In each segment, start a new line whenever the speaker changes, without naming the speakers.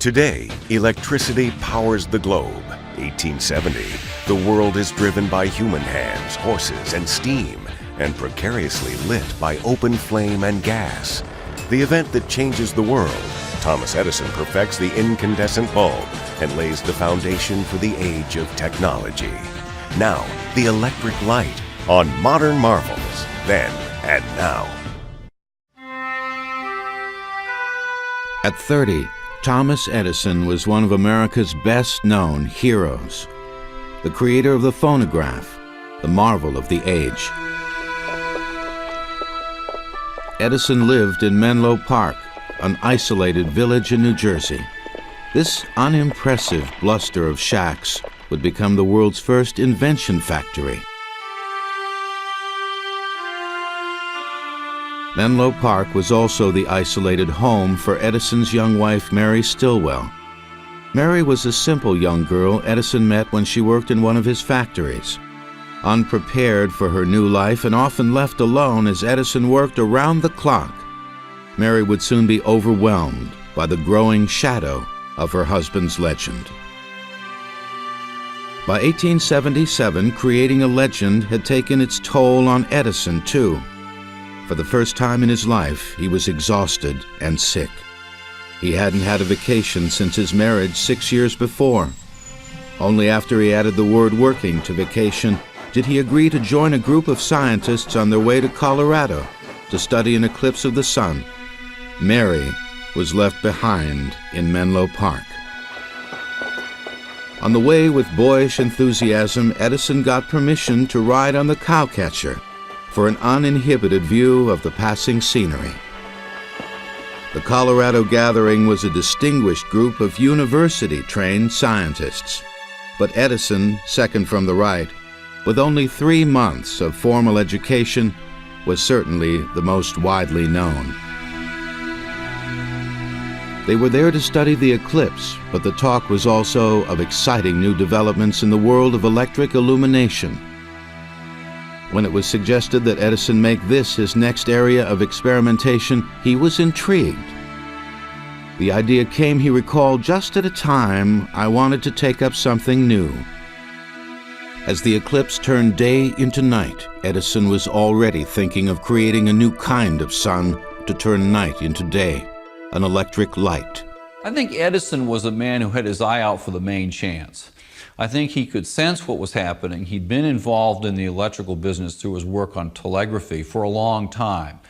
Today, electricity powers the globe. 1870, the world is driven by human hands, horses, and steam, and precariously lit by open flame and gas. The event that changes the world, Thomas Edison perfects the incandescent bulb and lays the foundation for the age of technology. Now, the electric light on Modern Marvels, then and now.
At 30, Thomas Edison was one of America's best-known heroes, the creator of the phonograph, the marvel of the age. Edison lived in Menlo Park, an isolated village in New Jersey. This unimpressive bluster of shacks would become the world's first invention factory. Menlo Park was also the isolated home for Edison's young wife, Mary Stilwell. Mary was a simple young girl Edison met when she worked in one of his factories. Unprepared for her new life and often left alone as Edison worked around the clock, Mary would soon be overwhelmed by the growing shadow of her husband's legend. By 1877, creating a legend had taken its toll on Edison, too. For the first time in his life, he was exhausted and sick. He hadn't had a vacation since his marriage 6 years before. Only after he added the word working to vacation did he agree to join a group of scientists on their way to Colorado to study an eclipse of the sun. Mary was left behind in Menlo Park. On the way with boyish enthusiasm, Edison got permission to ride on the cowcatcher for an uninhibited view of the passing scenery. The Colorado gathering was a distinguished group of university-trained scientists, but Edison, second from the right, with only 3 months of formal education, was certainly the most widely known. They were there to study the eclipse, but the talk was also of exciting new developments in the world of electric illumination. When it was suggested that Edison make this his next area of experimentation, he was intrigued. The idea came, he recalled, just at a time I wanted to take up something new. As the eclipse turned day into night, Edison was already thinking of creating a new kind of sun to turn night into day, an electric light.
I think Edison was a man who had his eye out for the main chance. I think he could sense what was happening. He'd been involved in the electrical business through his work on telegraphy for a long time.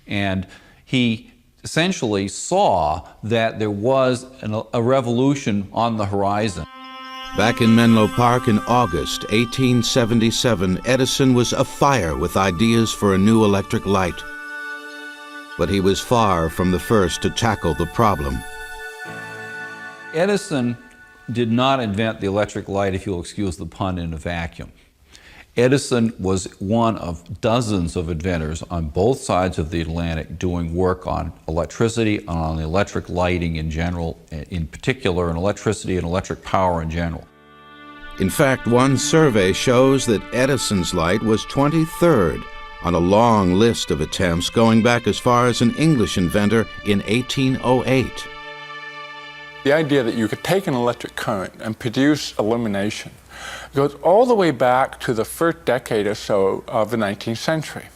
And he essentially saw that there was a revolution on the horizon.
Back in Menlo Park in August 1877, Edison was afire with ideas for a new electric light. But he was far from the first to tackle the problem.
Edison did not invent the electric light, if you'll excuse the pun, in a vacuum. Edison was one of dozens of inventors on both sides of the Atlantic doing work on electricity and on electric lighting in general, in particular, and electricity and electric power in general.
In fact, one survey shows that Edison's light was 23rd on a long list of attempts going back as far as an English inventor in 1808.
The idea that you could take an electric current and produce illumination goes all the way back to the first decade or so of the 19th century.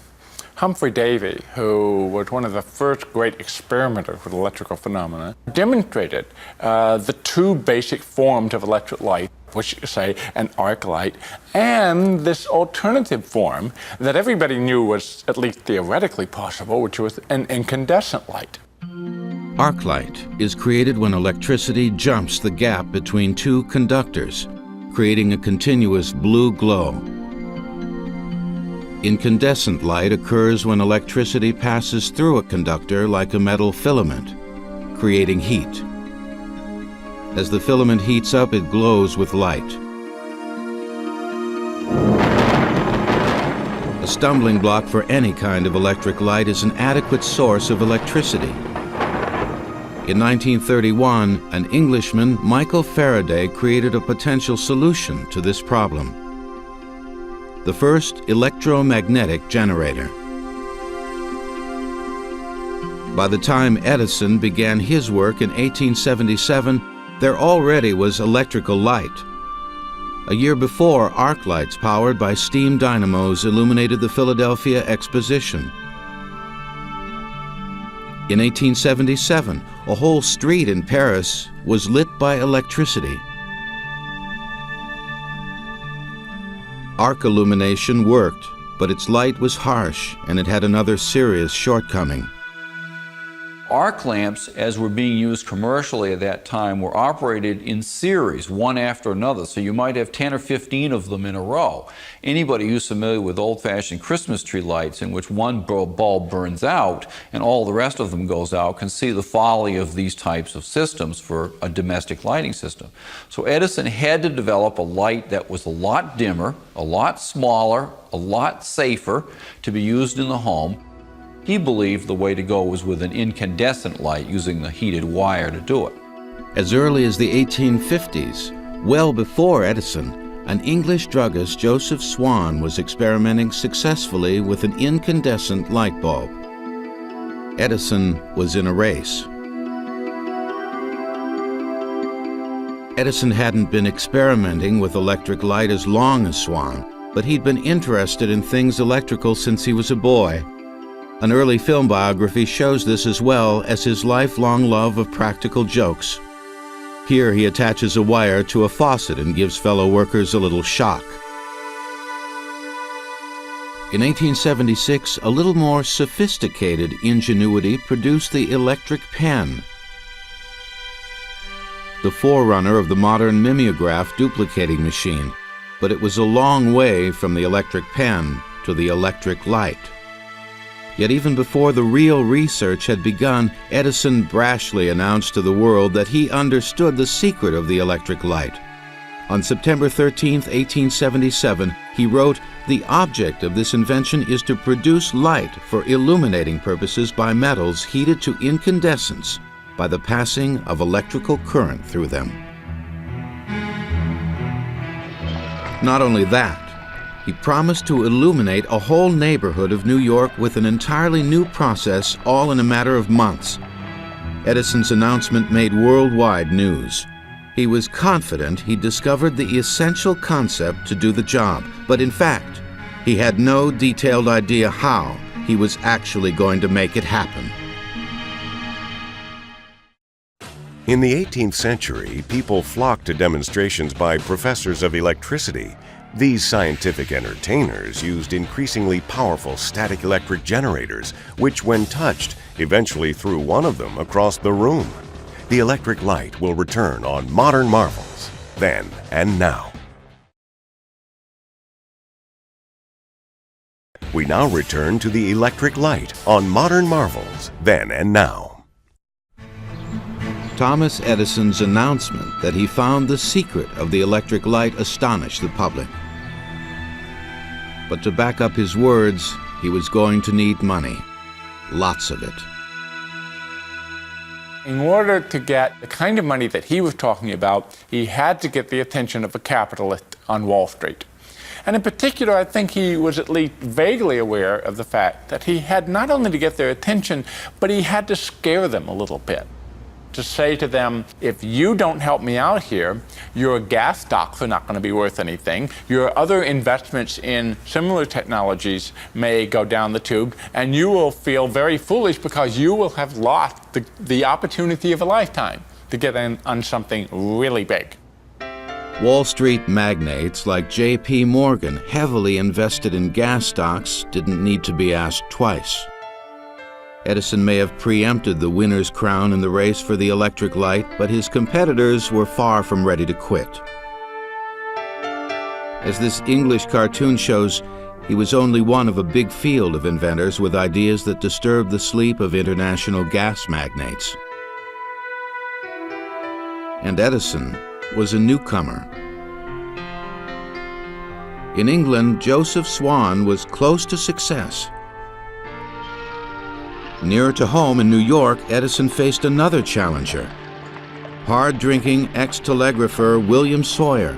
Humphrey Davy, who was one of the first great experimenters with electrical phenomena, demonstrated the two basic forms of electric light, which you could say an arc light, and this alternative form that everybody knew was at least theoretically possible, which was an incandescent light.
Arc light is created when electricity jumps the gap between two conductors, creating a continuous blue glow. Incandescent light occurs when electricity passes through a conductor like a metal filament, creating heat. As the filament heats up, it glows with light. A stumbling block for any kind of electric light is an adequate source of electricity. In 1931, an Englishman, Michael Faraday, created a potential solution to this problem: the first electromagnetic generator. By the time Edison began his work in 1877, there already was electrical light. A year before, arc lights powered by steam dynamos illuminated the Philadelphia Exposition. In 1877, a whole street in Paris was lit by electricity. Arc illumination worked, but its light was harsh, and it had another serious shortcoming.
Arc lamps, as were being used commercially at that time, were operated in series, one after another. So you might have 10 or 15 of them in a row. Anybody who's familiar with old-fashioned Christmas tree lights in which one bulb burns out and all the rest of them goes out can see the folly of these types of systems for a domestic lighting system. So Edison had to develop a light that was a lot dimmer, a lot smaller, a lot safer to be used in the home. He believed the way to go was with an incandescent light using the heated wire to do it.
As early as the 1850s, well before Edison, an English druggist, Joseph Swan, was experimenting successfully with an incandescent light bulb. Edison was in a race. Edison hadn't been experimenting with electric light as long as Swan, but he'd been interested in things electrical since he was a boy. An early film biography shows this, as well as his lifelong love of practical jokes. Here he attaches a wire to a faucet and gives fellow workers a little shock. In 1876, a little more sophisticated ingenuity produced the electric pen, the forerunner of the modern mimeograph duplicating machine, but it was a long way from the electric pen to the electric light. Yet even before the real research had begun, Edison brashly announced to the world that he understood the secret of the electric light. On September 13, 1877, he wrote, "The object of this invention is to produce light for illuminating purposes by metals heated to incandescence by the passing of electrical current through them." Not only that, he promised to illuminate a whole neighborhood of New York with an entirely new process, all in a matter of months. Edison's announcement made worldwide news. He was confident he'd discovered the essential concept to do the job, but in fact, he had no detailed idea how he was actually going to make it happen.
In the 18th century, people flocked to demonstrations by professors of electricity. These scientific entertainers used increasingly powerful static electric generators, which, when touched, eventually threw one of them across the room. The electric light will return on Modern Marvels, then and now. We now return to the electric light on Modern Marvels, then and now.
Thomas Edison's announcement that he found the secret of the electric light astonished the public. But to back up his words, he was going to need money. Lots of it.
In order to get the kind of money that he was talking about, he had to get the attention of a capitalist on Wall Street. And in particular, I think he was at least vaguely aware of the fact that he had not only to get their attention, but he had to scare them a little bit. To say to them, if you don't help me out here, your gas stocks are not going to be worth anything. Your other investments in similar technologies may go down the tube, and you will feel very foolish because you will have lost the opportunity of a lifetime to get in on something really big.
Wall Street magnates like J.P. Morgan, heavily invested in gas stocks, didn't need to be asked twice. Edison may have preempted the winner's crown in the race for the electric light, but his competitors were far from ready to quit. As this English cartoon shows, he was only one of a big field of inventors with ideas that disturbed the sleep of international gas magnates. And Edison was a newcomer. In England, Joseph Swan was close to success. Nearer to home in New York, Edison faced another challenger, hard-drinking ex-telegrapher William Sawyer.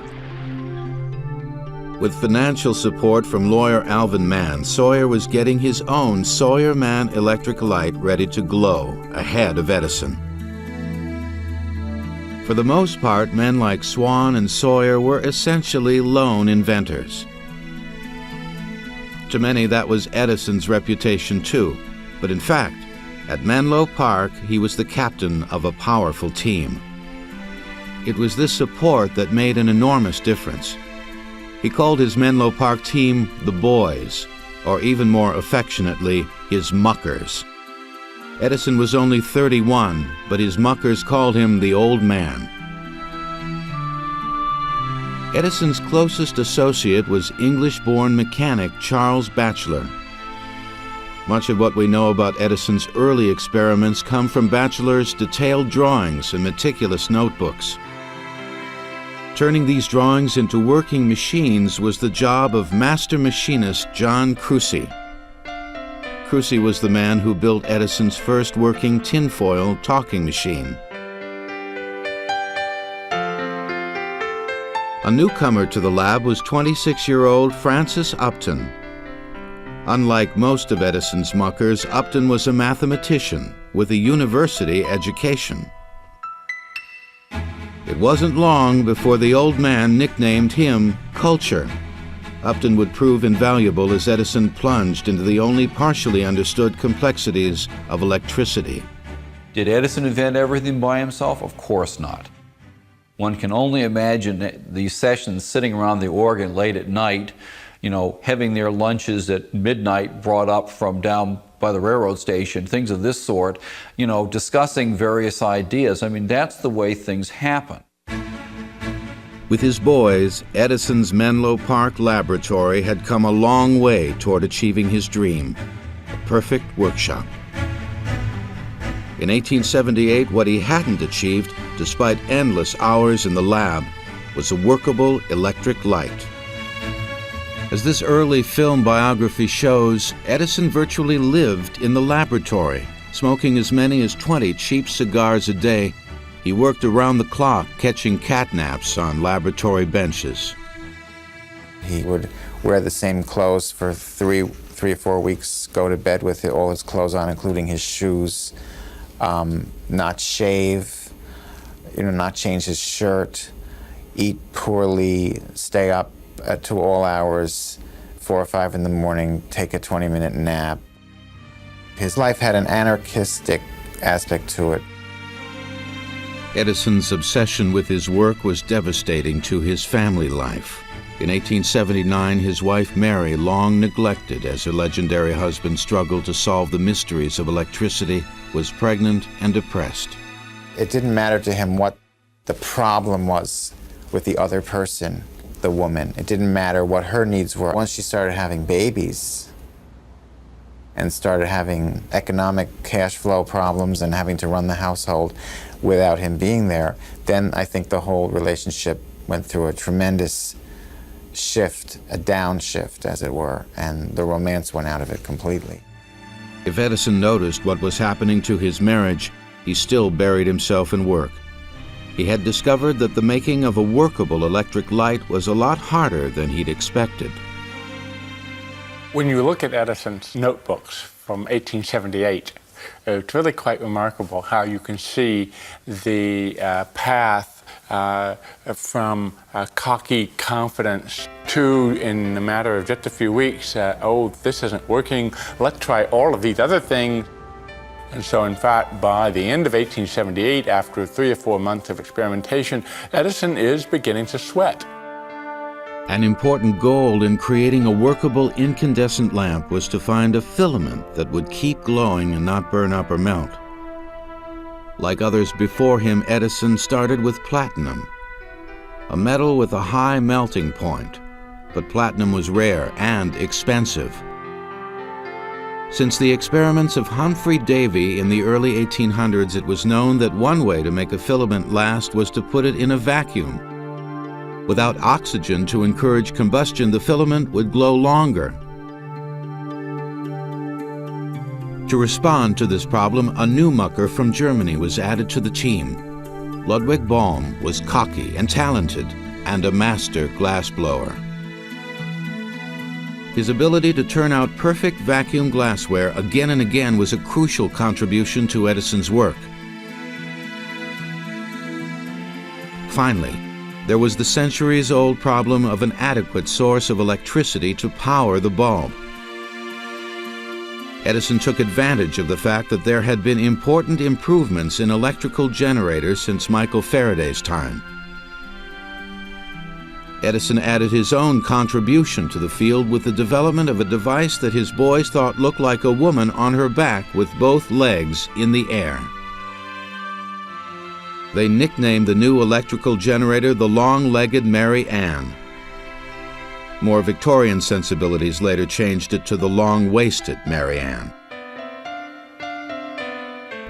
With financial support from lawyer Alvin Mann, Sawyer was getting his own Sawyer-Mann electric light ready to glow ahead of Edison. For the most part, men like Swan and Sawyer were essentially lone inventors. To many, that was Edison's reputation too, but in fact, at Menlo Park, he was the captain of a powerful team. It was this support that made an enormous difference. He called his Menlo Park team the Boys, or even more affectionately, his muckers. Edison was only 31, but his muckers called him the Old Man. Edison's closest associate was English-born mechanic Charles Batchelor. Much of what we know about Edison's early experiments come from Batchelor's detailed drawings and meticulous notebooks. Turning these drawings into working machines was the job of master machinist John Crucy. Crucy was the man who built Edison's first working tinfoil talking machine. A newcomer to the lab was 26-year-old Francis Upton. Unlike most of Edison's muckers, Upton was a mathematician with a university education. It wasn't long before the old man nicknamed him Culture. Upton would prove invaluable as Edison plunged into the only partially understood complexities of electricity.
Did Edison invent everything by himself? Of course not. One can only imagine these sessions sitting around the organ late at night, having their lunches at midnight brought up from down by the railroad station, things of this sort, discussing various ideas. I mean, that's the way things happen.
With his boys, Edison's Menlo Park laboratory had come a long way toward achieving his dream, a perfect workshop. In 1878, what he hadn't achieved, despite endless hours in the lab, was a workable electric light. As this early film biography shows, Edison virtually lived in the laboratory, smoking as many as 20 cheap cigars a day. He worked around the clock, catching catnaps on laboratory benches.
He would wear the same clothes for three or 4 weeks, go to bed with all his clothes on, including his shoes, not shave, not change his shirt, eat poorly, stay up to all hours, 4 or 5 in the morning, take a 20-minute nap. His life had an anarchistic aspect to it.
Edison's obsession with his work was devastating to his family life. In 1879, his wife Mary, long neglected as her legendary husband struggled to solve the mysteries of electricity, was pregnant and depressed.
It didn't matter to him what the problem was with the other person, the woman. It didn't matter what her needs were. Once she started having babies and started having economic cash flow problems and having to run the household without him being there, then I think the whole relationship went through a tremendous shift, a downshift, as it were, and the romance went out of it completely.
If Edison noticed what was happening to his marriage, he still buried himself in work. He had discovered that the making of a workable electric light was a lot harder than he'd expected.
When you look at Edison's notebooks from 1878, it's really quite remarkable how you can see the path from cocky confidence to, in a matter of just a few weeks, oh, this isn't working, let's try all of these other things. And so, in fact, by the end of 1878, after 3 or 4 months of experimentation, Edison is beginning to sweat.
An important goal in creating a workable incandescent lamp was to find a filament that would keep glowing and not burn up or melt. Like others before him, Edison started with platinum, a metal with a high melting point, but platinum was rare and expensive. Since the experiments of Humphrey Davy in the early 1800s, it was known that one way to make a filament last was to put it in a vacuum. Without oxygen to encourage combustion, the filament would glow longer. To respond to this problem, a new mucker from Germany was added to the team. Ludwig Baum was cocky and talented and a master glassblower. His ability to turn out perfect vacuum glassware again and again was a crucial contribution to Edison's work. Finally, there was the centuries-old problem of an adequate source of electricity to power the bulb. Edison took advantage of the fact that there had been important improvements in electrical generators since Michael Faraday's time. Edison added his own contribution to the field with the development of a device that his boys thought looked like a woman on her back with both legs in the air. They nicknamed the new electrical generator the Long-Legged Mary Ann. More Victorian sensibilities later changed it to the Long-Waisted Mary Ann.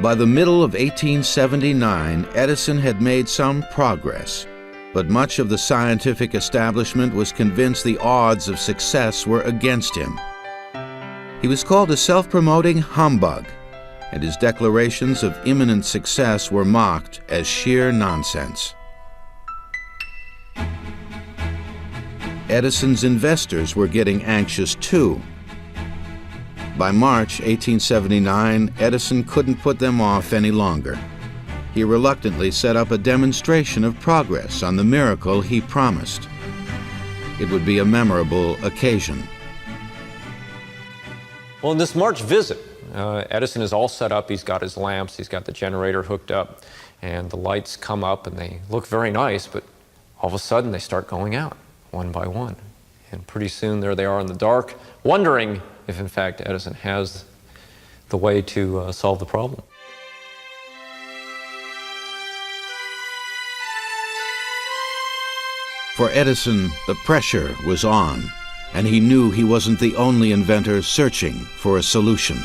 By the middle of 1879, Edison had made some progress, but much of the scientific establishment was convinced the odds of success were against him. He was called a self-promoting humbug, and his declarations of imminent success were mocked as sheer nonsense. Edison's investors were getting anxious too. By March 1879, Edison couldn't put them off any longer. He reluctantly set up a demonstration of progress on the miracle he promised. It would be a memorable occasion.
Well, in this March visit, Edison is all set up. He's got his lamps, he's got the generator hooked up, and the lights come up and they look very nice, but all of a sudden they start going out one by one. And pretty soon there they are in the dark, wondering if in fact Edison has the way to solve the problem.
For Edison, the pressure was on, and he knew he wasn't the only inventor searching for a solution.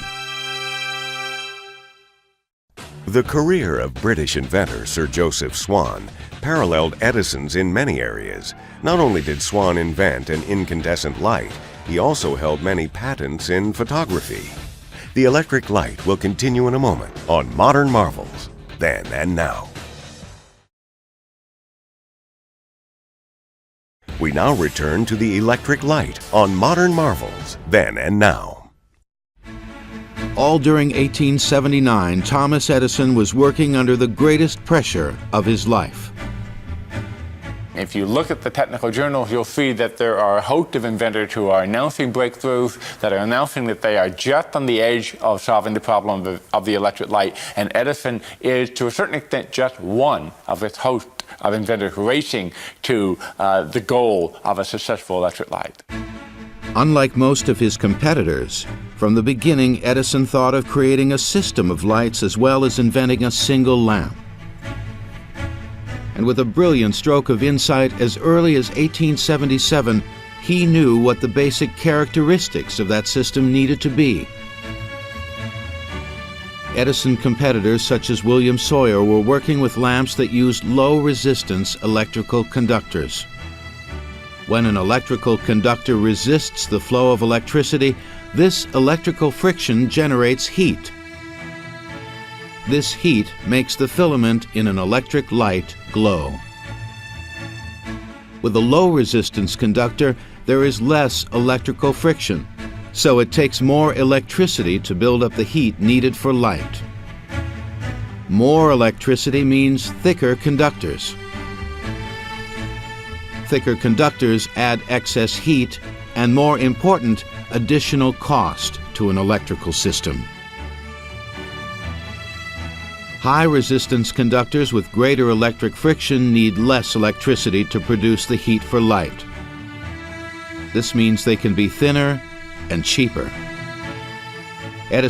The career of British inventor Sir Joseph Swan paralleled Edison's in many areas. Not only did Swan invent an incandescent light, he also held many patents in photography. The electric light will continue in a moment on Modern Marvels, Then and Now. We now return to the electric light on Modern Marvels, Then and Now.
All during 1879, Thomas Edison was working under the greatest pressure of his life.
If you look at the technical journals, you'll see that there are a host of inventors who are announcing breakthroughs, that are announcing that they are just on the edge of solving the problem of the electric light. And Edison is, to a certain extent, just one of this host of inventors racing to the goal of a successful electric light.
Unlike most of his competitors, from the beginning, Edison thought of creating a system of lights as well as inventing a single lamp. And with a brilliant stroke of insight as early as 1877, he knew what the basic characteristics of that system needed to be. Edison competitors such as William Sawyer were working with lamps that used low-resistance electrical conductors. When an electrical conductor resists the flow of electricity, this electrical friction generates heat. This heat makes the filament in an electric light glow. With a low-resistance conductor, there is less electrical friction, so it takes more electricity to build up the heat needed for light. More electricity means thicker conductors. Thicker conductors add excess heat and, more important, additional cost to an electrical system. High-resistance conductors with greater electric friction need less electricity to produce the heat for light. This means they can be thinner and cheaper. Edison